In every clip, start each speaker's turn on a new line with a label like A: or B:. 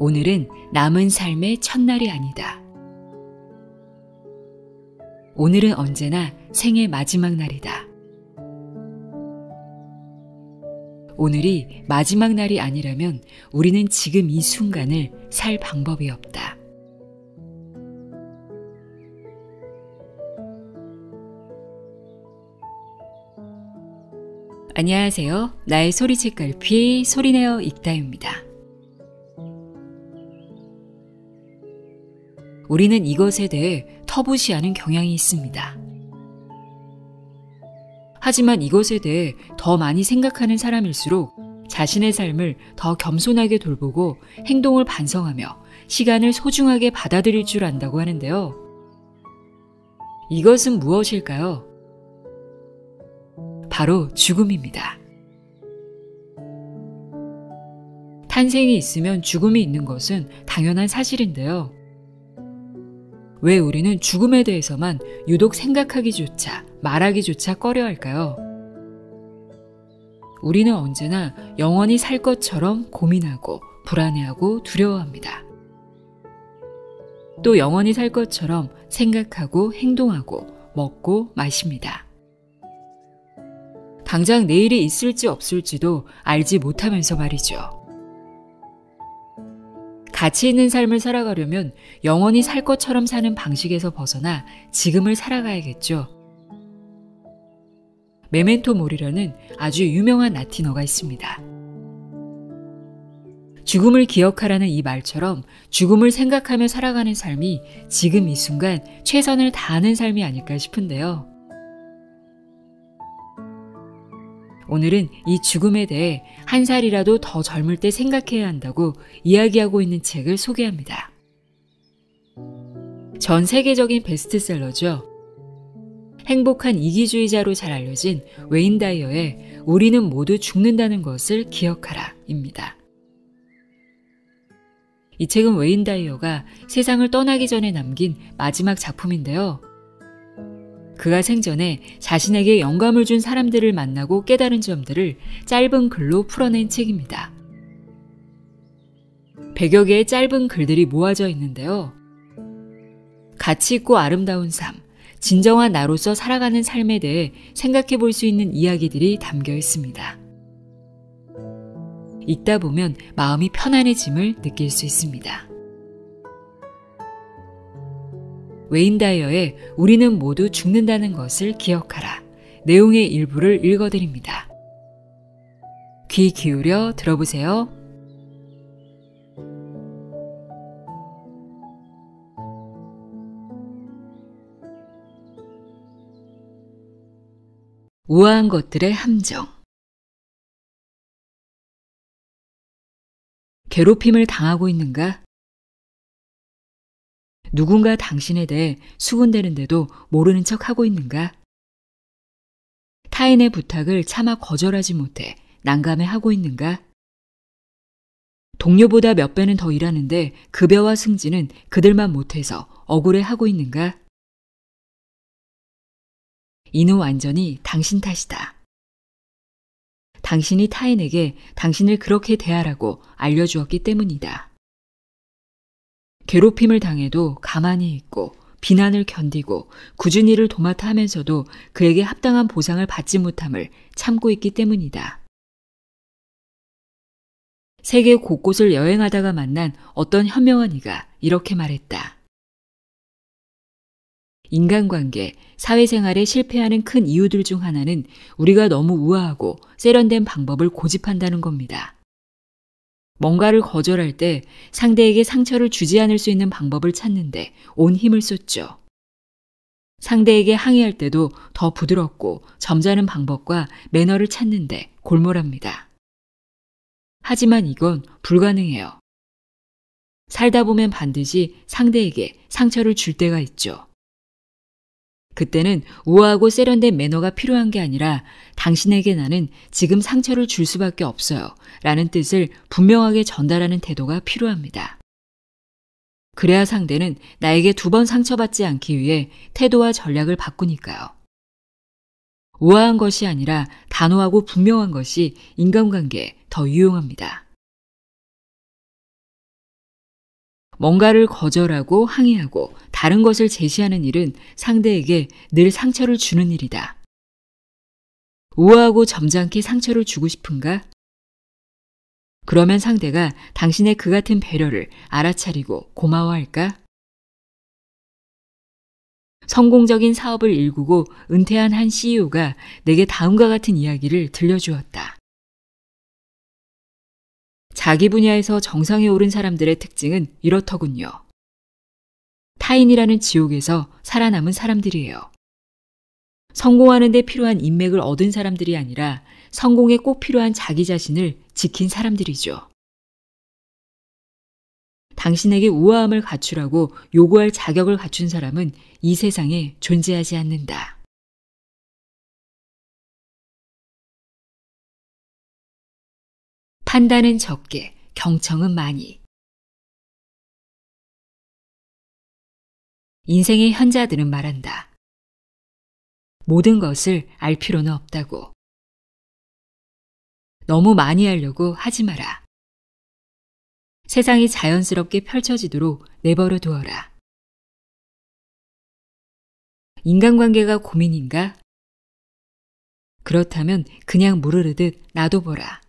A: 오늘은 남은 삶의 첫날이 아니다. 오늘은 언제나 생의 마지막 날이다. 오늘이 마지막 날이 아니라면 우리는 지금 이 순간을 살 방법이 없다. 안녕하세요. 나의 소리책 갈피 소리내어 읽다입니다. 우리는 이것에 대해 터부시하는 경향이 있습니다. 하지만 이것에 대해 더 많이 생각하는 사람일수록 자신의 삶을 더 겸손하게 돌보고 행동을 반성하며 시간을 소중하게 받아들일 줄 안다고 하는데요. 이것은 무엇일까요? 바로 죽음입니다. 탄생이 있으면 죽음이 있는 것은 당연한 사실인데요. 왜 우리는 죽음에 대해서만 유독 생각하기조차 말하기조차 꺼려할까요? 우리는 언제나 영원히 살 것처럼 고민하고 불안해하고 두려워합니다. 또 영원히 살 것처럼 생각하고 행동하고 먹고 마십니다. 당장 내일이 있을지 없을지도 알지 못하면서 말이죠. 가치 있는 삶을 살아가려면 영원히 살 것처럼 사는 방식에서 벗어나 지금을 살아가야겠죠. 메멘토 모리라는 아주 유명한 라틴어가 있습니다. 죽음을 기억하라는 이 말처럼 죽음을 생각하며 살아가는 삶이 지금 이 순간 최선을 다하는 삶이 아닐까 싶은데요. 오늘은 이 죽음에 대해 한 살이라도 더 젊을 때 생각해야 한다고 이야기하고 있는 책을 소개합니다. 전 세계적인 베스트셀러죠. 행복한 이기주의자로 잘 알려진 웨인 다이어의 우리는 모두 죽는다는 것을 기억하라 입니다. 이 책은 웨인 다이어가 세상을 떠나기 전에 남긴 마지막 작품인데요. 그가 생전에 자신에게 영감을 준 사람들을 만나고 깨달은 점들을 짧은 글로 풀어낸 책입니다. 100여 개의 짧은 글들이 모아져 있는데요. 가치 있고 아름다운 삶, 진정한 나로서 살아가는 삶에 대해 생각해 볼 수 있는 이야기들이 담겨 있습니다. 읽다 보면 마음이 편안해짐을 느낄 수 있습니다. 웨인 다이어의 우리는 모두 죽는다는 것을 기억하라. 내용의 일부를 읽어드립니다. 귀 기울여 들어보세요. 우아한 것들의 함정. 괴롭힘을 당하고 있는가? 누군가 당신에 대해 수군대는데도 모르는 척 하고 있는가? 타인의 부탁을 차마 거절하지 못해 난감해하고 있는가? 동료보다 몇 배는 더 일하는데 급여와 승진은 그들만 못해서 억울해하고 있는가? 이는 완전히 당신 탓이다. 당신이 타인에게 당신을 그렇게 대하라고 알려주었기 때문이다. 괴롭힘을 당해도 가만히 있고 비난을 견디고 굳은 일을 도맡아 하면서도 그에게 합당한 보상을 받지 못함을 참고 있기 때문이다. 세계 곳곳을 여행하다가 만난 어떤 현명한 이가 이렇게 말했다. 인간관계, 사회생활에 실패하는 큰 이유들 중 하나는 우리가 너무 우아하고 세련된 방법을 고집한다는 겁니다. 뭔가를 거절할 때 상대에게 상처를 주지 않을 수 있는 방법을 찾는데 온 힘을 쏟죠. 상대에게 항의할 때도 더 부드럽고 점잖은 방법과 매너를 찾는데 골몰합니다. 하지만 이건 불가능해요. 살다 보면 반드시 상대에게 상처를 줄 때가 있죠. 그때는 우아하고 세련된 매너가 필요한 게 아니라 당신에게 나는 지금 상처를 줄 수밖에 없어요 라는 뜻을 분명하게 전달하는 태도가 필요합니다. 그래야 상대는 나에게 2번 상처받지 않기 위해 태도와 전략을 바꾸니까요. 우아한 것이 아니라 단호하고 분명한 것이 인간관계에 더 유용합니다. 뭔가를 거절하고 항의하고 다른 것을 제시하는 일은 상대에게 늘 상처를 주는 일이다. 우아하고 점잖게 상처를 주고 싶은가? 그러면 상대가 당신의 그 같은 배려를 알아차리고 고마워할까? 성공적인 사업을 일구고 은퇴한 한 CEO가 내게 다음과 같은 이야기를 들려주었다. 자기 분야에서 정상에 오른 사람들의 특징은 이렇더군요. 타인이라는 지옥에서 살아남은 사람들이에요. 성공하는 데 필요한 인맥을 얻은 사람들이 아니라 성공에 꼭 필요한 자기 자신을 지킨 사람들이죠. 당신에게 우아함을 갖추라고 요구할 자격을 갖춘 사람은 이 세상에 존재하지 않는다. 판단은 적게, 경청은 많이. 인생의 현자들은 말한다. 모든 것을 알 필요는 없다고. 너무 많이 하려고 하지 마라. 세상이 자연스럽게 펼쳐지도록 내버려 두어라. 인간관계가 고민인가? 그렇다면 그냥 무르르듯 놔둬보라.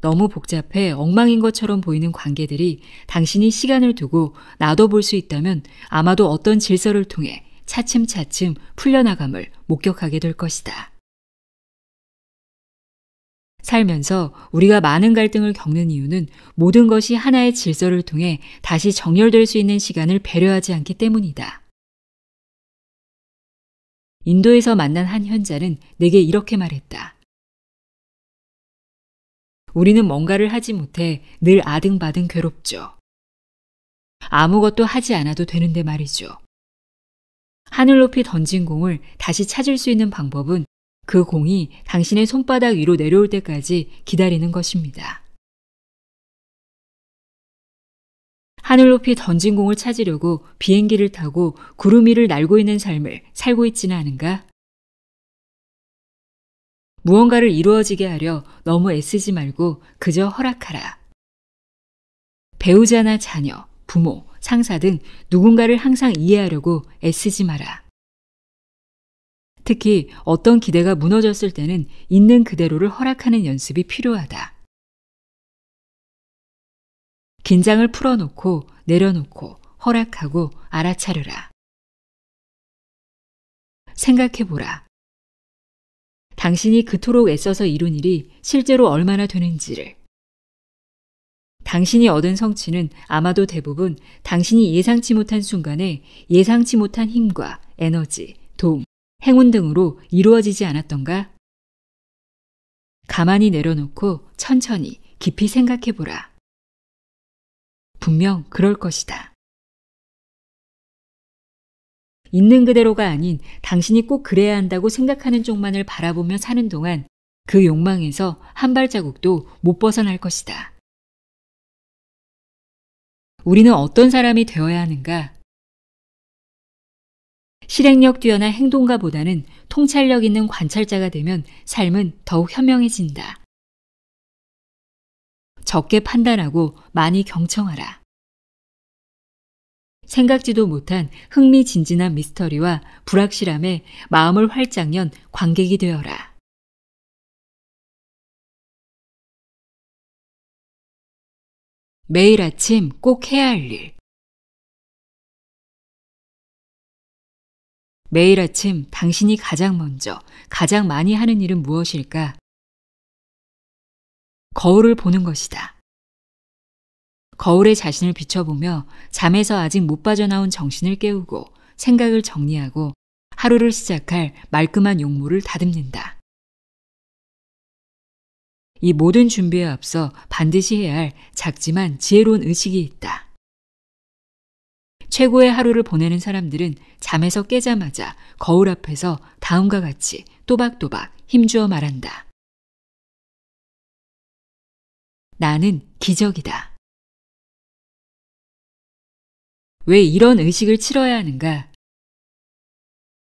A: 너무 복잡해 엉망인 것처럼 보이는 관계들이 당신이 시간을 두고 놔둬볼 수 있다면 아마도 어떤 질서를 통해 차츰차츰 풀려나감을 목격하게 될 것이다. 살면서 우리가 많은 갈등을 겪는 이유는 모든 것이 하나의 질서를 통해 다시 정렬될 수 있는 시간을 배려하지 않기 때문이다. 인도에서 만난 한 현자는 내게 이렇게 말했다. 우리는 뭔가를 하지 못해 늘 아등바등 괴롭죠. 아무것도 하지 않아도 되는데 말이죠. 하늘 높이 던진 공을 다시 찾을 수 있는 방법은 그 공이 당신의 손바닥 위로 내려올 때까지 기다리는 것입니다. 하늘 높이 던진 공을 찾으려고 비행기를 타고 구름 위를 날고 있는 삶을 살고 있지는 않은가? 무언가를 이루어지게 하려 너무 애쓰지 말고 그저 허락하라. 배우자나 자녀, 부모, 상사 등 누군가를 항상 이해하려고 애쓰지 마라. 특히 어떤 기대가 무너졌을 때는 있는 그대로를 허락하는 연습이 필요하다. 긴장을 풀어놓고 내려놓고 허락하고 알아차려라. 생각해보라. 당신이 그토록 애써서 이룬 일이 실제로 얼마나 되는지를. 당신이 얻은 성취는 아마도 대부분 당신이 예상치 못한 순간에 예상치 못한 힘과 에너지, 도움, 행운 등으로 이루어지지 않았던가? 가만히 내려놓고 천천히 깊이 생각해보라. 분명 그럴 것이다. 있는 그대로가 아닌 당신이 꼭 그래야 한다고 생각하는 쪽만을 바라보며 사는 동안 그 욕망에서 한 발자국도 못 벗어날 것이다. 우리는 어떤 사람이 되어야 하는가? 실행력 뛰어난 행동가보다는 통찰력 있는 관찰자가 되면 삶은 더욱 현명해진다. 적게 판단하고 많이 경청하라. 생각지도 못한 흥미진진한 미스터리와 불확실함에 마음을 활짝 연 관객이 되어라. 매일 아침 꼭 해야 할 일. 매일 아침 당신이 가장 먼저, 가장 많이 하는 일은 무엇일까? 거울을 보는 것이다. 거울에 자신을 비춰보며 잠에서 아직 못 빠져나온 정신을 깨우고 생각을 정리하고 하루를 시작할 말끔한 용모를 다듬는다. 이 모든 준비에 앞서 반드시 해야 할 작지만 지혜로운 의식이 있다. 최고의 하루를 보내는 사람들은 잠에서 깨자마자 거울 앞에서 다음과 같이 또박또박 힘주어 말한다. 나는 기적이다. 왜 이런 의식을 치러야 하는가?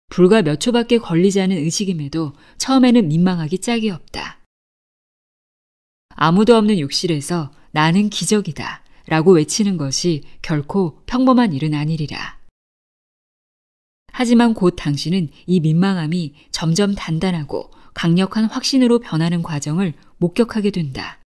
A: 불과 몇 초밖에 걸리지 않은 의식임에도 처음에는 민망하기 짝이 없다. 아무도 없는 욕실에서 나는 기적이다 라고 외치는 것이 결코 평범한 일은 아니리라. 하지만 곧 당신은 이 민망함이 점점 단단하고 강력한 확신으로 변하는 과정을 목격하게 된다.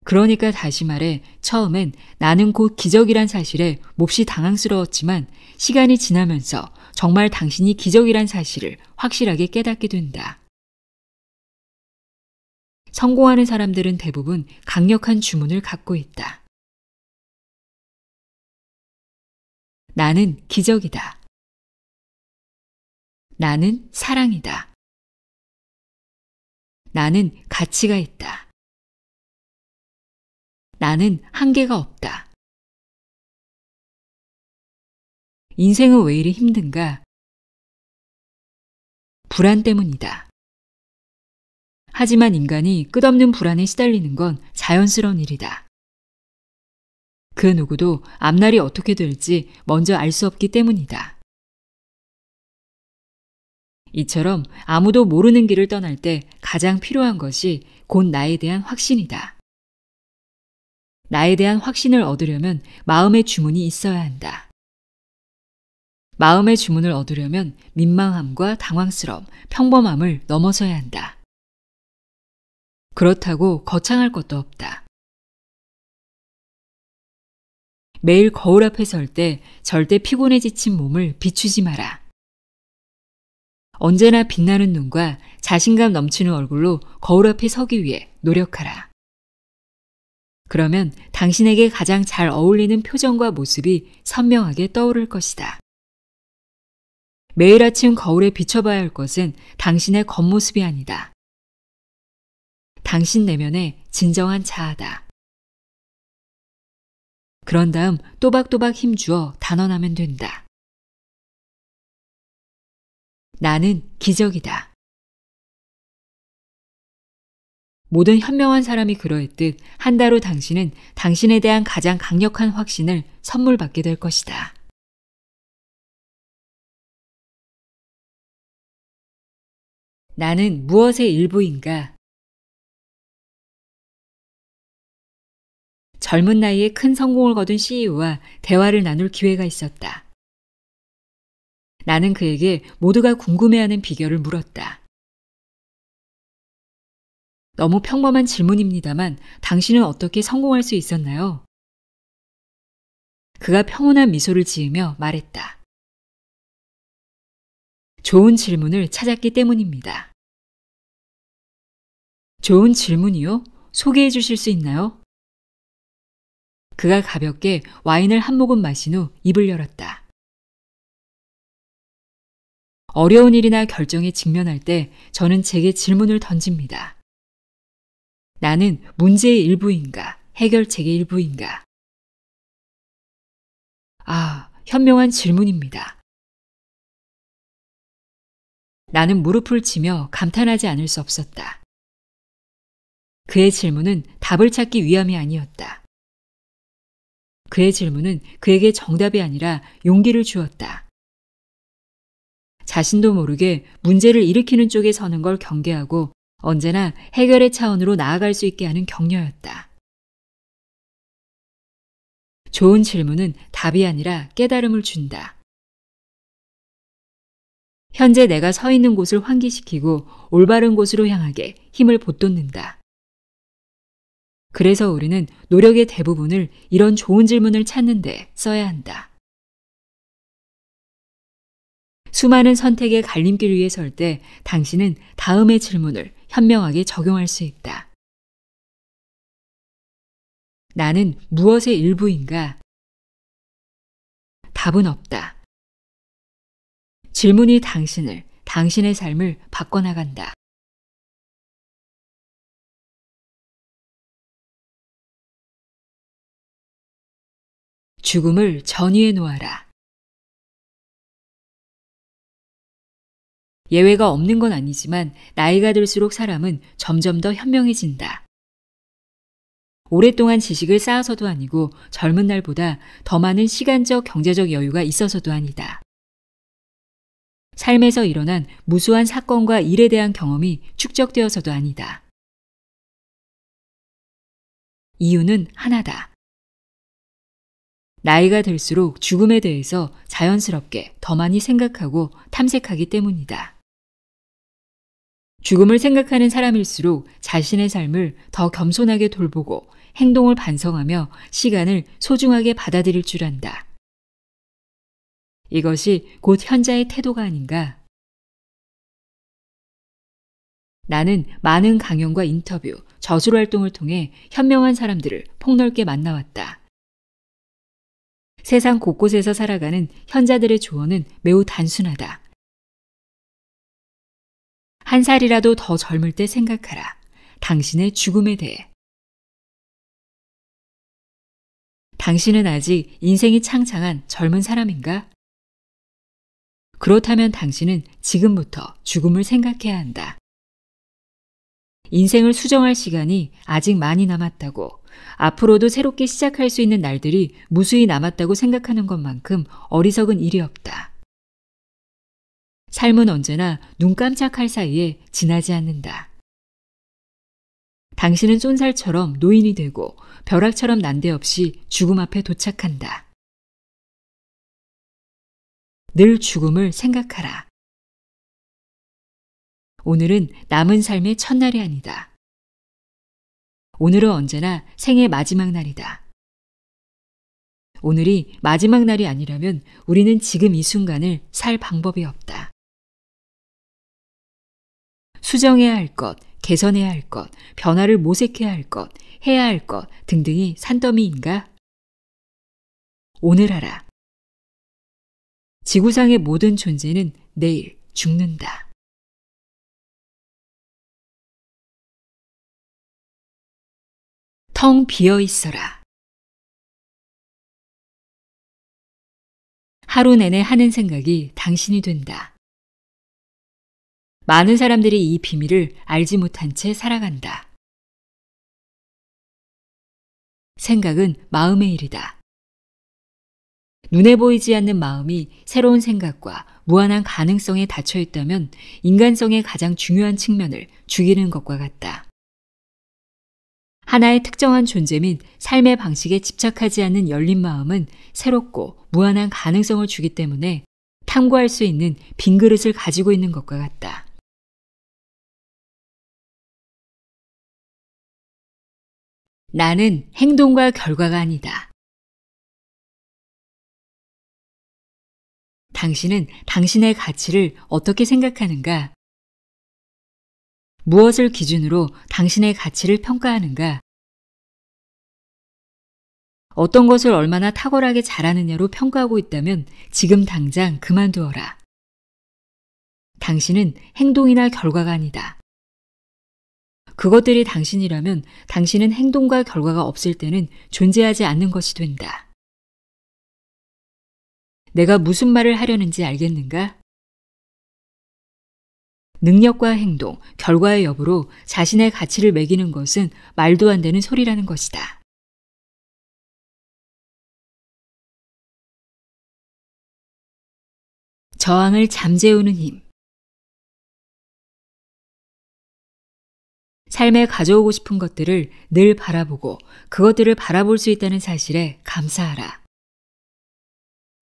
A: 그러니까 다시 말해 처음엔 나는 곧 기적이란 사실에 몹시 당황스러웠지만 시간이 지나면서 정말 당신이 기적이란 사실을 확실하게 깨닫게 된다. 성공하는 사람들은 대부분 강력한 주문을 갖고 있다. 나는 기적이다. 나는 사랑이다. 나는 가치가 있다. 나는 한계가 없다. 인생은 왜 이리 힘든가? 불안 때문이다. 하지만 인간이 끝없는 불안에 시달리는 건 자연스러운 일이다. 그 누구도 앞날이 어떻게 될지 먼저 알 수 없기 때문이다. 이처럼 아무도 모르는 길을 떠날 때 가장 필요한 것이 곧 나에 대한 확신이다. 나에 대한 확신을 얻으려면 마음의 주문이 있어야 한다. 마음의 주문을 얻으려면 민망함과 당황스러움, 평범함을 넘어서야 한다. 그렇다고 거창할 것도 없다. 매일 거울 앞에 설 때 절대 피곤해 지친 몸을 비추지 마라. 언제나 빛나는 눈과 자신감 넘치는 얼굴로 거울 앞에 서기 위해 노력하라. 그러면 당신에게 가장 잘 어울리는 표정과 모습이 선명하게 떠오를 것이다. 매일 아침 거울에 비춰봐야 할 것은 당신의 겉모습이 아니다. 당신 내면의 진정한 자아다. 그런 다음 또박또박 힘주어 단언하면 된다. 나는 기적이다. 모든 현명한 사람이 그러했듯 한 달 후 당신은 당신에 대한 가장 강력한 확신을 선물 받게 될 것이다. 나는 무엇의 일부인가? 젊은 나이에 큰 성공을 거둔 CEO와 대화를 나눌 기회가 있었다. 나는 그에게 모두가 궁금해하는 비결을 물었다. 너무 평범한 질문입니다만 당신은 어떻게 성공할 수 있었나요? 그가 평온한 미소를 지으며 말했다. 좋은 질문을 찾았기 때문입니다. 좋은 질문이요? 소개해 주실 수 있나요? 그가 가볍게 와인을 한 모금 마신 후 입을 열었다. 어려운 일이나 결정에 직면할 때 저는 제게 질문을 던집니다. 나는 문제의 일부인가? 해결책의 일부인가? 아, 현명한 질문입니다. 나는 무릎을 치며 감탄하지 않을 수 없었다. 그의 질문은 답을 찾기 위함이 아니었다. 그의 질문은 그에게 정답이 아니라 용기를 주었다. 자신도 모르게 문제를 일으키는 쪽에 서는 걸 경계하고 언제나 해결의 차원으로 나아갈 수 있게 하는 격려였다. 좋은 질문은 답이 아니라 깨달음을 준다. 현재 내가 서 있는 곳을 환기시키고 올바른 곳으로 향하게 힘을 돋돋는다. 그래서 우리는 노력의 대부분을 이런 좋은 질문을 찾는 데 써야 한다. 수많은 선택의 갈림길 위에 설 때 당신은 다음의 질문을 현명하게 적용할 수 있다. 나는 무엇의 일부인가? 답은 없다. 질문이 당신을, 당신의 삶을 바꿔나간다. 죽음을 전위에 놓아라. 예외가 없는 건 아니지만 나이가 들수록 사람은 점점 더 현명해진다. 오랫동안 지식을 쌓아서도 아니고 젊은 날보다 더 많은 시간적, 경제적 여유가 있어서도 아니다. 삶에서 일어난 무수한 사건과 일에 대한 경험이 축적되어서도 아니다. 이유는 하나다. 나이가 들수록 죽음에 대해서 자연스럽게 더 많이 생각하고 탐색하기 때문이다. 죽음을 생각하는 사람일수록 자신의 삶을 더 겸손하게 돌보고 행동을 반성하며 시간을 소중하게 받아들일 줄 안다. 이것이 곧 현자의 태도가 아닌가? 나는 많은 강연과 인터뷰, 저술 활동을 통해 현명한 사람들을 폭넓게 만나왔다. 세상 곳곳에서 살아가는 현자들의 조언은 매우 단순하다. 한 살이라도 더 젊을 때 생각하라. 당신의 죽음에 대해. 당신은 아직 인생이 창창한 젊은 사람인가? 그렇다면 당신은 지금부터 죽음을 생각해야 한다. 인생을 수정할 시간이 아직 많이 남았다고, 앞으로도 새롭게 시작할 수 있는 날들이 무수히 남았다고 생각하는 것만큼 어리석은 일이 없다. 삶은 언제나 눈 깜짝할 사이에 지나지 않는다. 당신은 쏜살처럼 노인이 되고 벼락처럼 난데없이 죽음 앞에 도착한다. 늘 죽음을 생각하라. 오늘은 남은 삶의 첫날이 아니다. 오늘은 언제나 생의 마지막 날이다. 오늘이 마지막 날이 아니라면 우리는 지금 이 순간을 살 방법이 없다. 수정해야 할 것, 개선해야 할 것, 변화를 모색해야 할 것, 해야 할 것 등등이 산더미인가? 오늘 하라. 지구상의 모든 존재는 내일 죽는다. 텅 비어 있어라. 하루 내내 하는 생각이 당신이 된다. 많은 사람들이 이 비밀을 알지 못한 채 살아간다. 생각은 마음의 일이다. 눈에 보이지 않는 마음이 새로운 생각과 무한한 가능성에 닫혀 있다면 인간성의 가장 중요한 측면을 죽이는 것과 같다. 하나의 특정한 존재 및 삶의 방식에 집착하지 않는 열린 마음은 새롭고 무한한 가능성을 주기 때문에 탐구할 수 있는 빈 그릇을 가지고 있는 것과 같다. 나는 행동과 결과가 아니다. 당신은 당신의 가치를 어떻게 생각하는가? 무엇을 기준으로 당신의 가치를 평가하는가? 어떤 것을 얼마나 탁월하게 잘하느냐로 평가하고 있다면 지금 당장 그만두어라. 당신은 행동이나 결과가 아니다. 그것들이 당신이라면 당신은 행동과 결과가 없을 때는 존재하지 않는 것이 된다. 내가 무슨 말을 하려는지 알겠는가? 능력과 행동, 결과의 여부로 자신의 가치를 매기는 것은 말도 안 되는 소리라는 것이다. 저항을 잠재우는 힘. 삶에 가져오고 싶은 것들을 늘 바라보고 그것들을 바라볼 수 있다는 사실에 감사하라.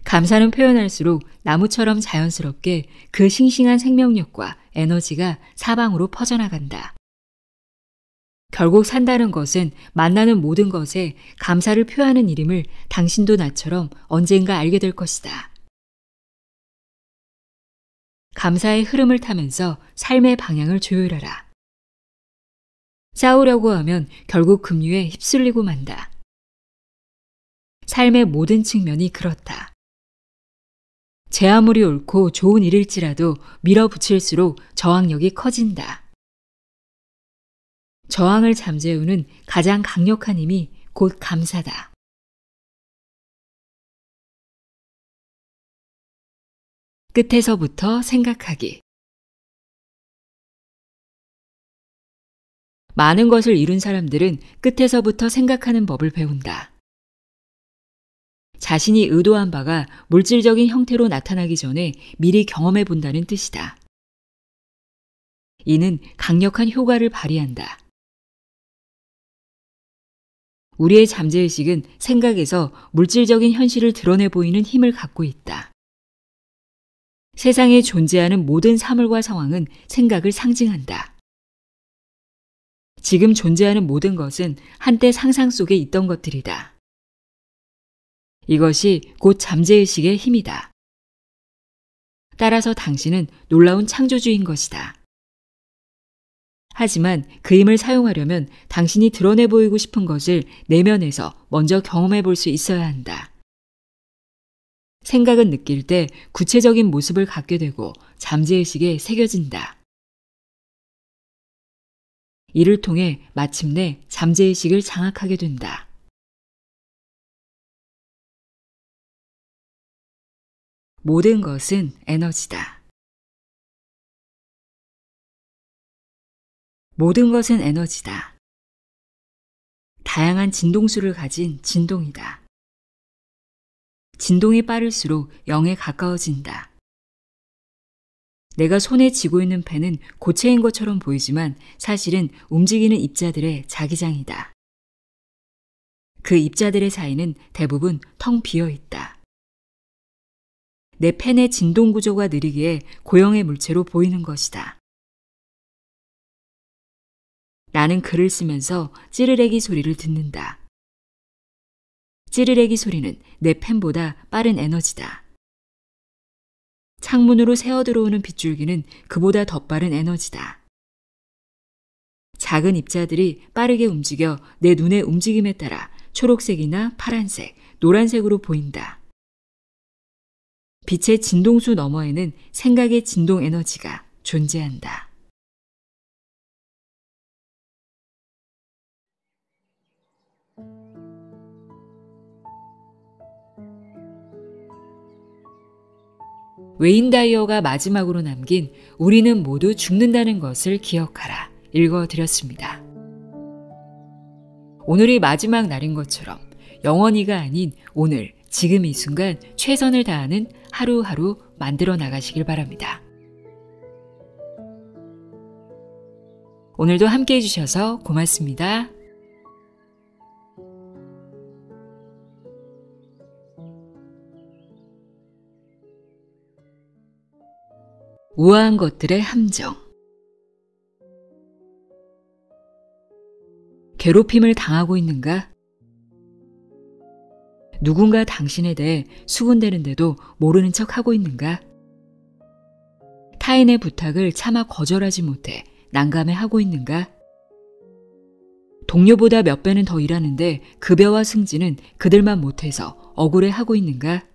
A: 감사는 표현할수록 나무처럼 자연스럽게 그 싱싱한 생명력과 에너지가 사방으로 퍼져나간다. 결국 산다는 것은 만나는 모든 것에 감사를 표하는 일임을 당신도 나처럼 언젠가 알게 될 것이다. 감사의 흐름을 타면서 삶의 방향을 조율하라. 싸우려고 하면 결국 급류에 휩쓸리고 만다. 삶의 모든 측면이 그렇다. 제 아무리 옳고 좋은 일일지라도 밀어붙일수록 저항력이 커진다. 저항을 잠재우는 가장 강력한 힘이 곧 감사다. 끝에서부터 생각하기. 많은 것을 이룬 사람들은 끝에서부터 생각하는 법을 배운다. 자신이 의도한 바가 물질적인 형태로 나타나기 전에 미리 경험해 본다는 뜻이다. 이는 강력한 효과를 발휘한다. 우리의 잠재의식은 생각에서 물질적인 현실을 드러내 보이는 힘을 갖고 있다. 세상에 존재하는 모든 사물과 상황은 생각을 상징한다. 지금 존재하는 모든 것은 한때 상상 속에 있던 것들이다. 이것이 곧 잠재의식의 힘이다. 따라서 당신은 놀라운 창조주인 것이다. 하지만 그 힘을 사용하려면 당신이 드러내 보이고 싶은 것을 내면에서 먼저 경험해 볼 수 있어야 한다. 생각은 느낄 때 구체적인 모습을 갖게 되고 잠재의식에 새겨진다. 이를 통해 마침내 잠재의식을 장악하게 된다. 모든 것은 에너지다. 모든 것은 에너지다. 다양한 진동수를 가진 진동이다. 진동이 빠를수록 0에 가까워진다. 내가 손에 쥐고 있는 펜은 고체인 것처럼 보이지만 사실은 움직이는 입자들의 자기장이다. 그 입자들의 사이는 대부분 텅 비어 있다. 내 펜의 진동 구조가 느리기에 고형의 물체로 보이는 것이다. 나는 글을 쓰면서 찌르레기 소리를 듣는다. 찌르레기 소리는 내 펜보다 빠른 에너지다. 창문으로 새어 들어오는 빗줄기는 그보다 더 빠른 에너지다. 작은 입자들이 빠르게 움직여 내 눈의 움직임에 따라 초록색이나 파란색, 노란색으로 보인다. 빛의 진동수 너머에는 생각의 진동 에너지가 존재한다. 웨인 다이어가 마지막으로 남긴 우리는 모두 죽는다는 것을 기억하라 읽어드렸습니다. 오늘이 마지막 날인 것처럼 영원히가 아닌 오늘, 지금 이 순간 최선을 다하는 하루하루 만들어 나가시길 바랍니다. 오늘도 함께 해주셔서 고맙습니다. 우아한 것들의 함정. 괴롭힘을 당하고 있는가? 누군가 당신에 대해 수군대는데도 모르는 척하고 있는가? 타인의 부탁을 차마 거절하지 못해 난감해하고 있는가? 동료보다 몇 배는 더 일하는데 급여와 승진은 그들만 못해서 억울해하고 있는가?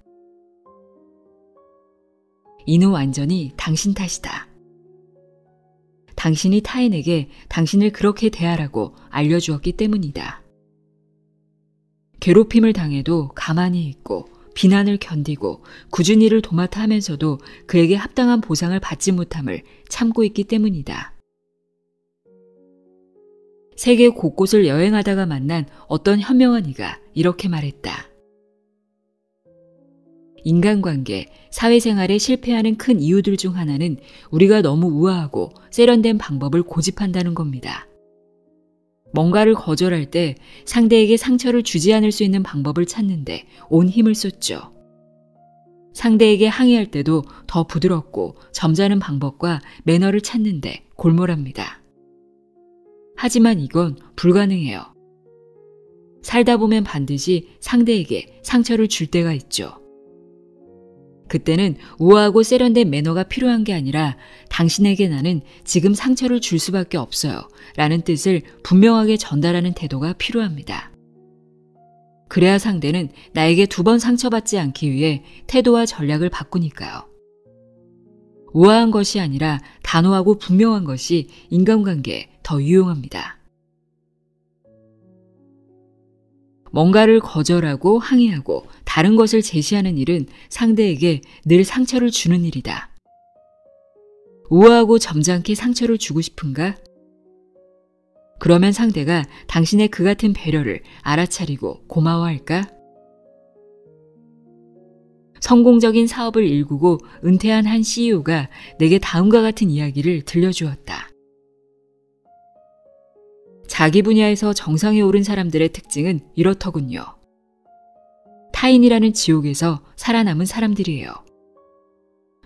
A: 이는 완전히 당신 탓이다. 당신이 타인에게 당신을 그렇게 대하라고 알려주었기 때문이다. 괴롭힘을 당해도 가만히 있고 비난을 견디고 꾸준히 일을 도맡아 하면서도 그에게 합당한 보상을 받지 못함을 참고 있기 때문이다. 세계 곳곳을 여행하다가 만난 어떤 현명한 이가 이렇게 말했다. 인간관계, 사회생활에 실패하는 큰 이유들 중 하나는 우리가 너무 우아하고 세련된 방법을 고집한다는 겁니다. 뭔가를 거절할 때 상대에게 상처를 주지 않을 수 있는 방법을 찾는데 온 힘을 쏟죠. 상대에게 항의할 때도 더 부드럽고 점잖은 방법과 매너를 찾는데 골몰합니다. 하지만 이건 불가능해요. 살다 보면 반드시 상대에게 상처를 줄 때가 있죠. 그때는 우아하고 세련된 매너가 필요한 게 아니라 당신에게 나는 지금 상처를 줄 수밖에 없어요 라는 뜻을 분명하게 전달하는 태도가 필요합니다. 그래야 상대는 나에게 2번 상처받지 않기 위해 태도와 전략을 바꾸니까요. 우아한 것이 아니라 단호하고 분명한 것이 인간관계에 더 유용합니다. 뭔가를 거절하고 항의하고 다른 것을 제시하는 일은 상대에게 늘 상처를 주는 일이다. 우아하고 점잖게 상처를 주고 싶은가? 그러면 상대가 당신의 그 같은 배려를 알아차리고 고마워할까? 성공적인 사업을 일구고 은퇴한 한 CEO가 내게 다음과 같은 이야기를 들려주었다. 자기 분야에서 정상에 오른 사람들의 특징은 이렇더군요. 타인이라는 지옥에서 살아남은 사람들이에요.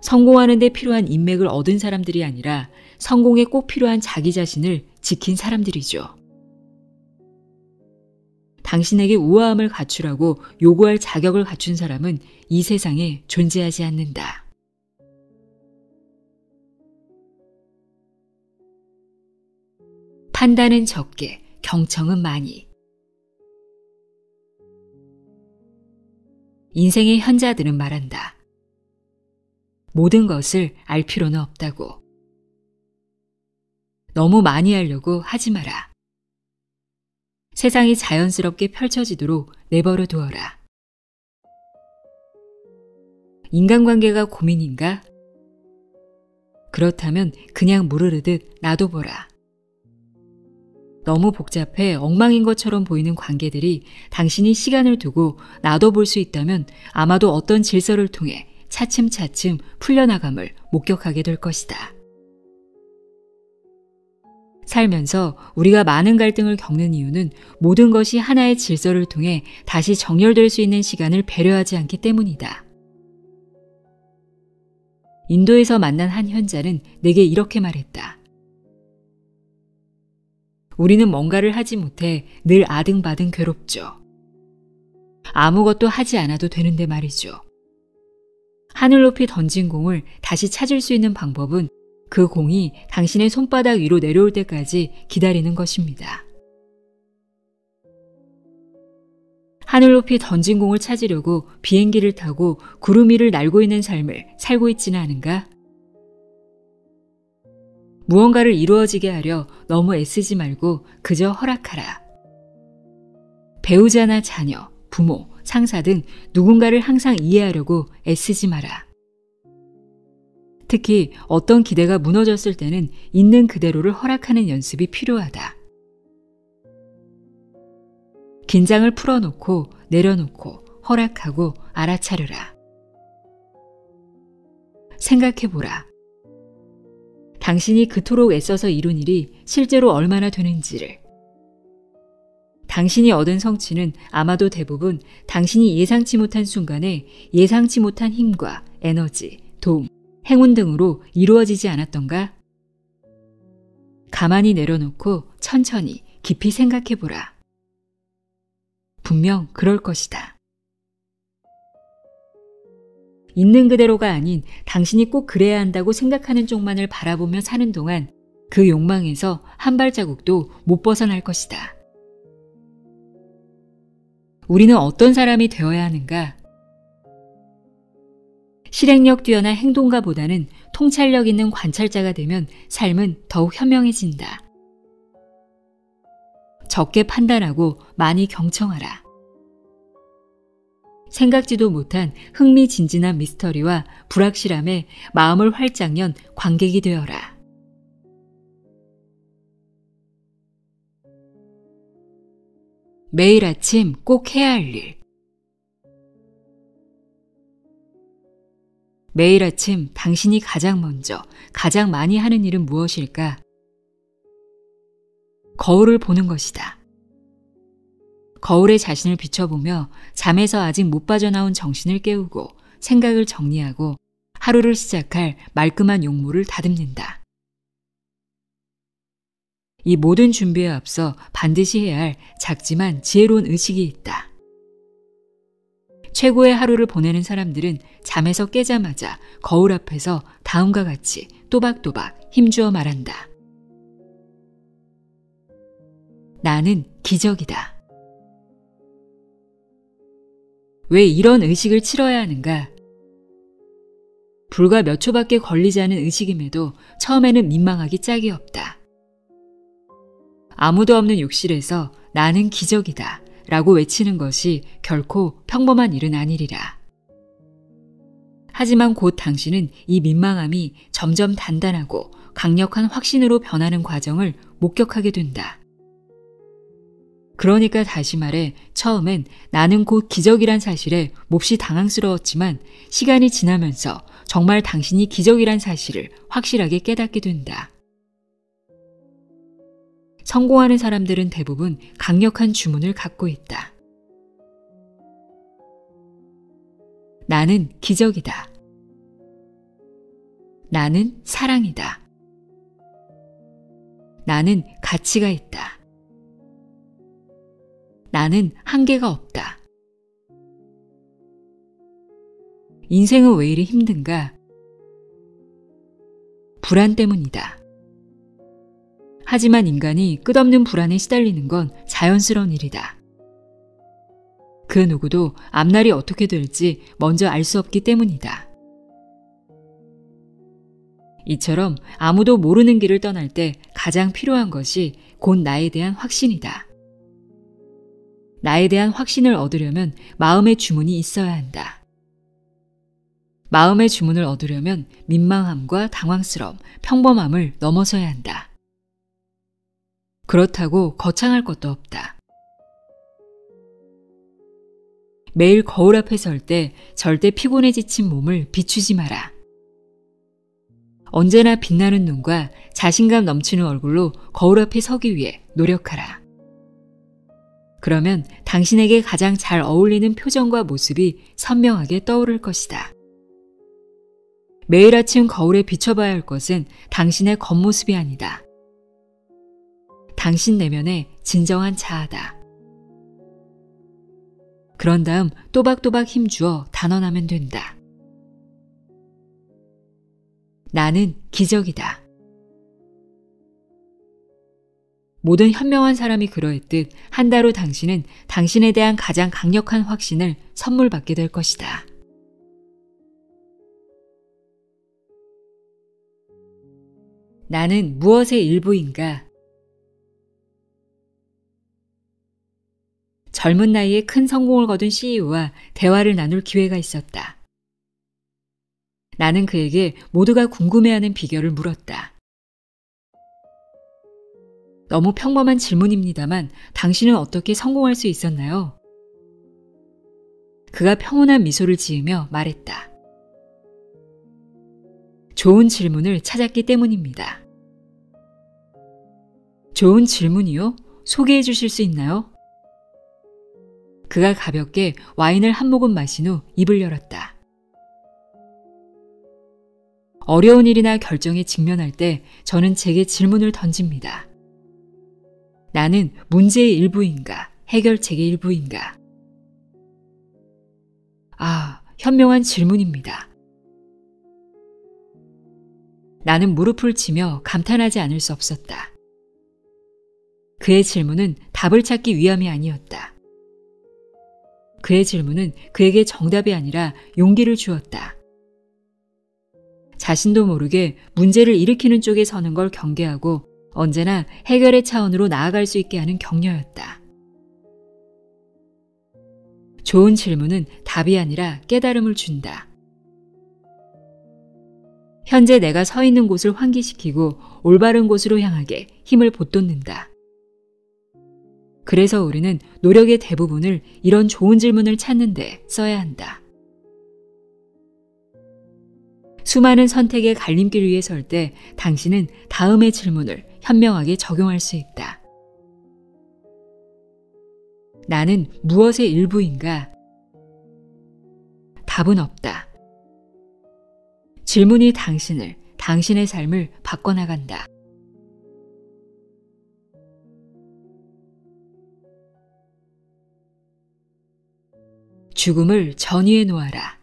A: 성공하는 데 필요한 인맥을 얻은 사람들이 아니라 성공에 꼭 필요한 자기 자신을 지킨 사람들이죠. 당신에게 우아함을 갖추라고 요구할 자격을 갖춘 사람은 이 세상에 존재하지 않는다. 판단은 적게, 경청은 많이. 인생의 현자들은 말한다. 모든 것을 알 필요는 없다고. 너무 많이 하려고 하지 마라. 세상이 자연스럽게 펼쳐지도록 내버려 두어라. 인간관계가 고민인가? 그렇다면 그냥 무르르듯 놔둬보라. 너무 복잡해 엉망인 것처럼 보이는 관계들이 당신이 시간을 두고 놔둬볼 수 있다면 아마도 어떤 질서를 통해 차츰차츰 풀려나감을 목격하게 될 것이다. 살면서 우리가 많은 갈등을 겪는 이유는 모든 것이 하나의 질서를 통해 다시 정렬될 수 있는 시간을 배려하지 않기 때문이다. 인도에서 만난 한 현자는 내게 이렇게 말했다. 우리는 뭔가를 하지 못해 늘 아등바등 괴롭죠. 아무것도 하지 않아도 되는데 말이죠. 하늘 높이 던진 공을 다시 찾을 수 있는 방법은 그 공이 당신의 손바닥 위로 내려올 때까지 기다리는 것입니다. 하늘 높이 던진 공을 찾으려고 비행기를 타고 구름 위를 날고 있는 삶을 살고 있지는 않은가? 무언가를 이루어지게 하려 너무 애쓰지 말고 그저 허락하라. 배우자나 자녀, 부모, 상사 등 누군가를 항상 이해하려고 애쓰지 마라. 특히 어떤 기대가 무너졌을 때는 있는 그대로를 허락하는 연습이 필요하다. 긴장을 풀어놓고 내려놓고 허락하고 알아차려라. 생각해보라. 당신이 그토록 애써서 이룬 일이 실제로 얼마나 되는지를. 당신이 얻은 성취는 아마도 대부분 당신이 예상치 못한 순간에 예상치 못한 힘과 에너지, 도움, 행운 등으로 이루어지지 않았던가? 가만히 내려놓고 천천히 깊이 생각해보라. 분명 그럴 것이다. 있는 그대로가 아닌 당신이 꼭 그래야 한다고 생각하는 쪽만을 바라보며 사는 동안 그 욕망에서 한 발자국도 못 벗어날 것이다. 우리는 어떤 사람이 되어야 하는가? 실행력 뛰어난 행동가보다는 통찰력 있는 관찰자가 되면 삶은 더욱 현명해진다. 적게 판단하고 많이 경청하라. 생각지도 못한 흥미진진한 미스터리와 불확실함에 마음을 활짝 연 관객이 되어라. 매일 아침 꼭 해야 할 일. 매일 아침 당신이 가장 먼저, 가장 많이 하는 일은 무엇일까? 거울을 보는 것이다. 거울에 자신을 비춰보며 잠에서 아직 못 빠져나온 정신을 깨우고 생각을 정리하고 하루를 시작할 말끔한 용모를 다듬는다. 이 모든 준비에 앞서 반드시 해야 할 작지만 지혜로운 의식이 있다. 최고의 하루를 보내는 사람들은 잠에서 깨자마자 거울 앞에서 다음과 같이 또박또박 힘주어 말한다. 나는 기적이다. 왜 이런 의식을 치러야 하는가? 불과 몇 초밖에 걸리지 않은 의식임에도 처음에는 민망하기 짝이 없다. 아무도 없는 욕실에서 나는 기적이다 라고 외치는 것이 결코 평범한 일은 아니리라. 하지만 곧 당신은 이 민망함이 점점 단단하고 강력한 확신으로 변하는 과정을 목격하게 된다. 그러니까 다시 말해 처음엔 나는 곧 기적이란 사실에 몹시 당황스러웠지만 시간이 지나면서 정말 당신이 기적이란 사실을 확실하게 깨닫게 된다. 성공하는 사람들은 대부분 강력한 주문을 갖고 있다. 나는 기적이다. 나는 사랑이다. 나는 가치가 있다. 나는 한계가 없다. 인생은 왜 이리 힘든가? 불안 때문이다. 하지만 인간이 끝없는 불안에 시달리는 건 자연스러운 일이다. 그 누구도 앞날이 어떻게 될지 먼저 알 수 없기 때문이다. 이처럼 아무도 모르는 길을 떠날 때 가장 필요한 것이 곧 나에 대한 확신이다. 나에 대한 확신을 얻으려면 마음의 주문이 있어야 한다. 마음의 주문을 얻으려면 민망함과 당황스러움, 평범함을 넘어서야 한다. 그렇다고 거창할 것도 없다. 매일 거울 앞에 설 때 절대 피곤해 지친 몸을 비추지 마라. 언제나 빛나는 눈과 자신감 넘치는 얼굴로 거울 앞에 서기 위해 노력하라. 그러면 당신에게 가장 잘 어울리는 표정과 모습이 선명하게 떠오를 것이다. 매일 아침 거울에 비춰봐야 할 것은 당신의 겉모습이 아니다. 당신 내면의 진정한 자아다. 그런 다음 또박또박 힘주어 단언하면 된다. 나는 기적이다. 모든 현명한 사람이 그러했듯 한 달 후 당신은 당신에 대한 가장 강력한 확신을 선물 받게 될 것이다. 나는 무엇의 일부인가? 젊은 나이에 큰 성공을 거둔 CEO와 대화를 나눌 기회가 있었다. 나는 그에게 모두가 궁금해하는 비결을 물었다. 너무 평범한 질문입니다만 당신은 어떻게 성공할 수 있었나요? 그가 평온한 미소를 지으며 말했다. 좋은 질문을 찾았기 때문입니다. 좋은 질문이요? 소개해 주실 수 있나요? 그가 가볍게 와인을 한 모금 마신 후 입을 열었다. 어려운 일이나 결정에 직면할 때 저는 제게 질문을 던집니다. 나는 문제의 일부인가? 해결책의 일부인가? 현명한 질문입니다. 나는 무릎을 치며 감탄하지 않을 수 없었다. 그의 질문은 답을 찾기 위함이 아니었다. 그의 질문은 그에게 정답이 아니라 용기를 주었다. 자신도 모르게 문제를 일으키는 쪽에 서는 걸 경계하고 언제나 해결의 차원으로 나아갈 수 있게 하는 격려였다. 좋은 질문은 답이 아니라 깨달음을 준다. 현재 내가 서 있는 곳을 환기시키고 올바른 곳으로 향하게 힘을 북돋는다. 그래서 우리는 노력의 대부분을 이런 좋은 질문을 찾는 데 써야 한다. 수많은 선택의 갈림길 위에 설 때 당신은 다음의 질문을 현명하게 적용할 수 있다. 나는 무엇의 일부인가? 답은 없다. 질문이 당신을, 당신의 삶을 바꿔나간다. 죽음을 전위에 놓아라.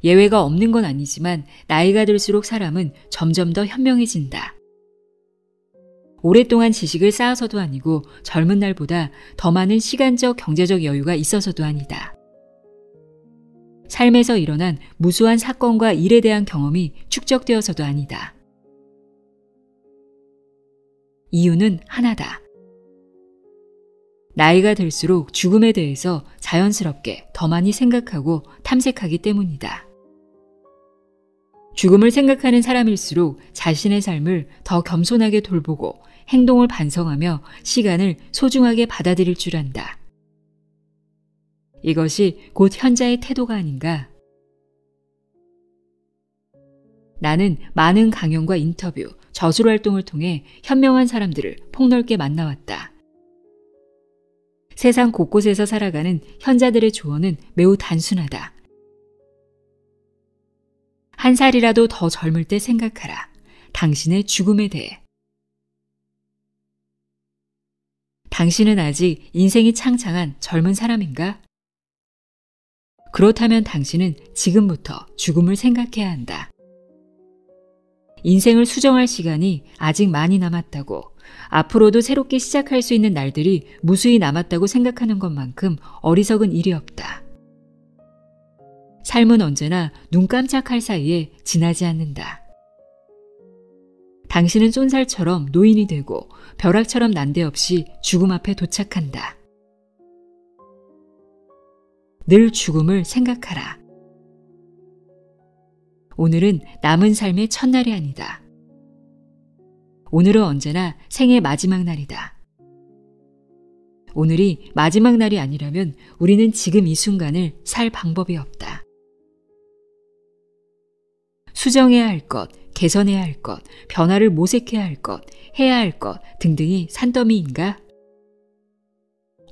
A: 예외가 없는 건 아니지만 나이가 들수록 사람은 점점 더 현명해진다. 오랫동안 지식을 쌓아서도 아니고 젊은 날보다 더 많은 시간적, 경제적 여유가 있어서도 아니다. 삶에서 일어난 무수한 사건과 일에 대한 경험이 축적되어서도 아니다. 이유는 하나다. 나이가 들수록 죽음에 대해서 자연스럽게 더 많이 생각하고 탐색하기 때문이다. 죽음을 생각하는 사람일수록 자신의 삶을 더 겸손하게 돌보고 행동을 반성하며 시간을 소중하게 받아들일 줄 안다. 이것이 곧 현자의 태도가 아닌가? 나는 많은 강연과 인터뷰, 저술 활동을 통해 현명한 사람들을 폭넓게 만나왔다. 세상 곳곳에서 살아가는 현자들의 조언은 매우 단순하다. 한 살이라도 더 젊을 때 생각하라. 당신의 죽음에 대해. 당신은 아직 인생이 창창한 젊은 사람인가? 그렇다면 당신은 지금부터 죽음을 생각해야 한다. 인생을 수정할 시간이 아직 많이 남았다고, 앞으로도 새롭게 시작할 수 있는 날들이 무수히 남았다고 생각하는 것만큼 어리석은 일이 없다. 삶은 언제나 눈 깜짝할 사이에 지나지 않는다. 당신은 쏜살처럼 노인이 되고 벼락처럼 난데없이 죽음 앞에 도착한다. 늘 죽음을 생각하라. 오늘은 남은 삶의 첫날이 아니다. 오늘은 언제나 생의 마지막 날이다. 오늘이 마지막 날이 아니라면 우리는 지금 이 순간을 살 방법이 없다. 수정해야 할 것, 개선해야 할 것, 변화를 모색해야 할 것, 해야 할 것 등등이 산더미인가?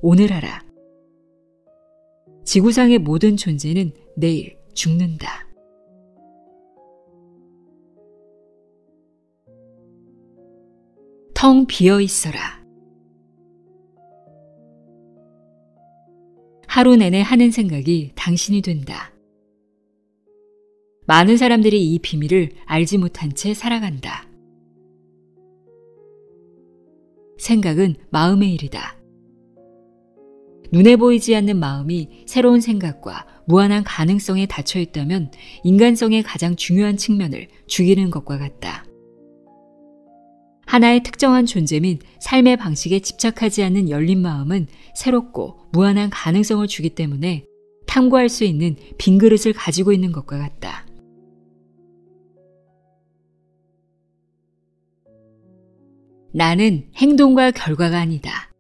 A: 오늘 알아. 지구상의 모든 존재는 내일 죽는다. 텅 비어 있어라. 하루 내내 하는 생각이 당신이 된다. 많은 사람들이 이 비밀을 알지 못한 채 살아간다. 생각은 마음의 일이다. 눈에 보이지 않는 마음이 새로운 생각과 무한한 가능성에 닫혀 있다면 인간성의 가장 중요한 측면을 죽이는 것과 같다. 하나의 특정한 존재 및 삶의 방식에 집착하지 않는 열린 마음은 새롭고 무한한 가능성을 주기 때문에 탐구할 수 있는 빈 그릇을 가지고 있는 것과 같다. 나는 행동과 결과가 아니다.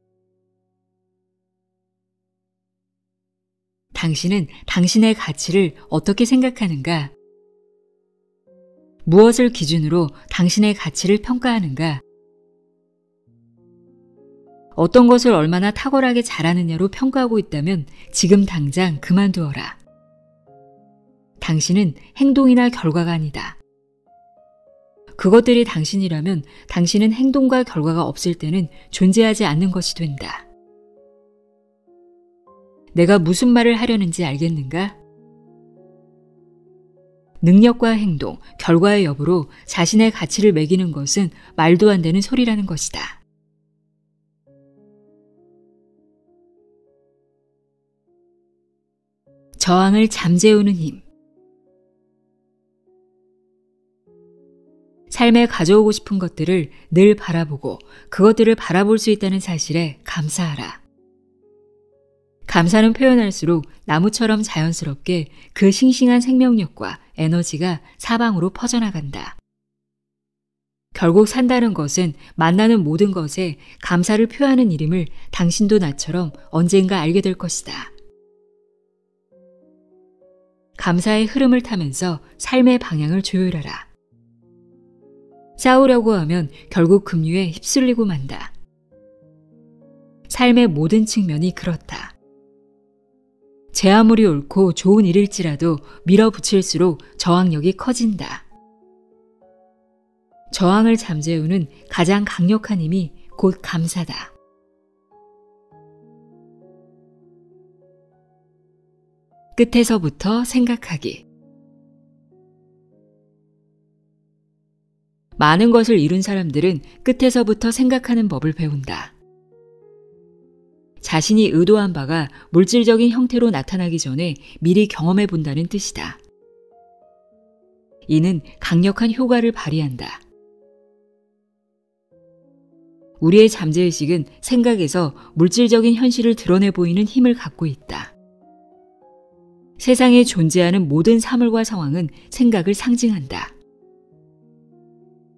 A: 당신은 당신의 가치를 어떻게 생각하는가? 무엇을 기준으로 당신의 가치를 평가하는가? 어떤 것을 얼마나 탁월하게 잘하느냐로 평가하고 있다면 지금 당장 그만두어라. 당신은 행동이나 결과가 아니다. 그것들이 당신이라면 당신은 행동과 결과가 없을 때는 존재하지 않는 것이 된다. 내가 무슨 말을 하려는지 알겠는가? 능력과 행동, 결과의 여부로 자신의 가치를 매기는 것은 말도 안 되는 소리라는 것이다. 저항을 잠재우는 힘. 삶에 가져오고 싶은 것들을 늘 바라보고 그것들을 바라볼 수 있다는 사실에 감사하라. 감사는 표현할수록 나무처럼 자연스럽게 그 싱싱한 생명력과 에너지가 사방으로 퍼져나간다. 결국 산다는 것은 만나는 모든 것에 감사를 표하는 일임을 당신도 나처럼 언젠가 알게 될 것이다. 감사의 흐름을 타면서 삶의 방향을 조율하라. 싸우려고 하면 결국 급류에 휩쓸리고 만다. 삶의 모든 측면이 그렇다. 제 아무리 옳고 좋은 일일지라도 밀어붙일수록 저항력이 커진다. 저항을 잠재우는 가장 강력한 힘이 곧 감사다. 끝에서부터 생각하기. 많은 것을 이룬 사람들은 끝에서부터 생각하는 법을 배운다. 자신이 의도한 바가 물질적인 형태로 나타나기 전에 미리 경험해 본다는 뜻이다. 이는 강력한 효과를 발휘한다. 우리의 잠재의식은 생각에서 물질적인 현실을 드러내 보이는 힘을 갖고 있다. 세상에 존재하는 모든 사물과 상황은 생각을 상징한다.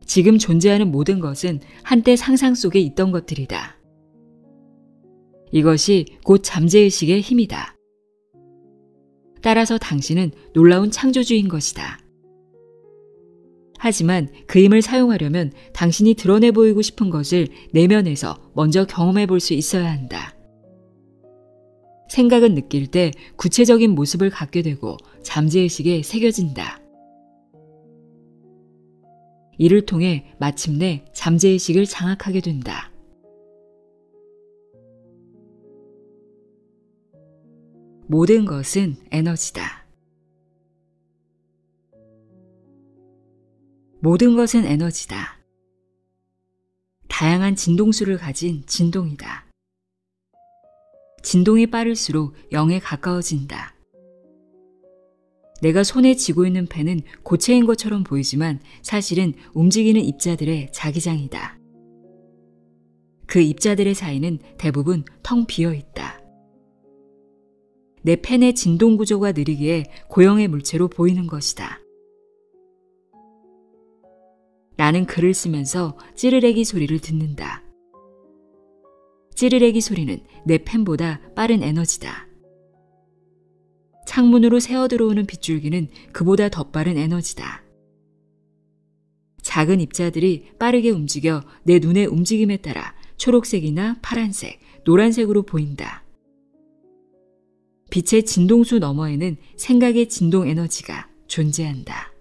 A: 지금 존재하는 모든 것은 한때 상상 속에 있던 것들이다. 이것이 곧 잠재의식의 힘이다. 따라서 당신은 놀라운 창조주인 것이다. 하지만 그 힘을 사용하려면 당신이 드러내 보이고 싶은 것을 내면에서 먼저 경험해 볼 수 있어야 한다. 생각은 느낄 때 구체적인 모습을 갖게 되고 잠재의식에 새겨진다. 이를 통해 마침내 잠재의식을 장악하게 된다. 모든 것은 에너지다. 모든 것은 에너지다. 다양한 진동수를 가진 진동이다. 진동이 빠를수록 0에 가까워진다. 내가 손에 쥐고 있는 펜은 고체인 것처럼 보이지만 사실은 움직이는 입자들의 자기장이다. 그 입자들의 사이는 대부분 텅 비어 있다. 내 펜의 진동 구조가 느리기에 고형의 물체로 보이는 것이다. 나는 글을 쓰면서 찌르레기 소리를 듣는다. 찌르레기 소리는 내 펜보다 빠른 에너지다. 창문으로 새어 들어오는 빗줄기는 그보다 더 빠른 에너지다. 작은 입자들이 빠르게 움직여 내 눈의 움직임에 따라 초록색이나 파란색, 노란색으로 보인다. 빛의 진동수 너머에는 생각의 진동 에너지가 존재한다.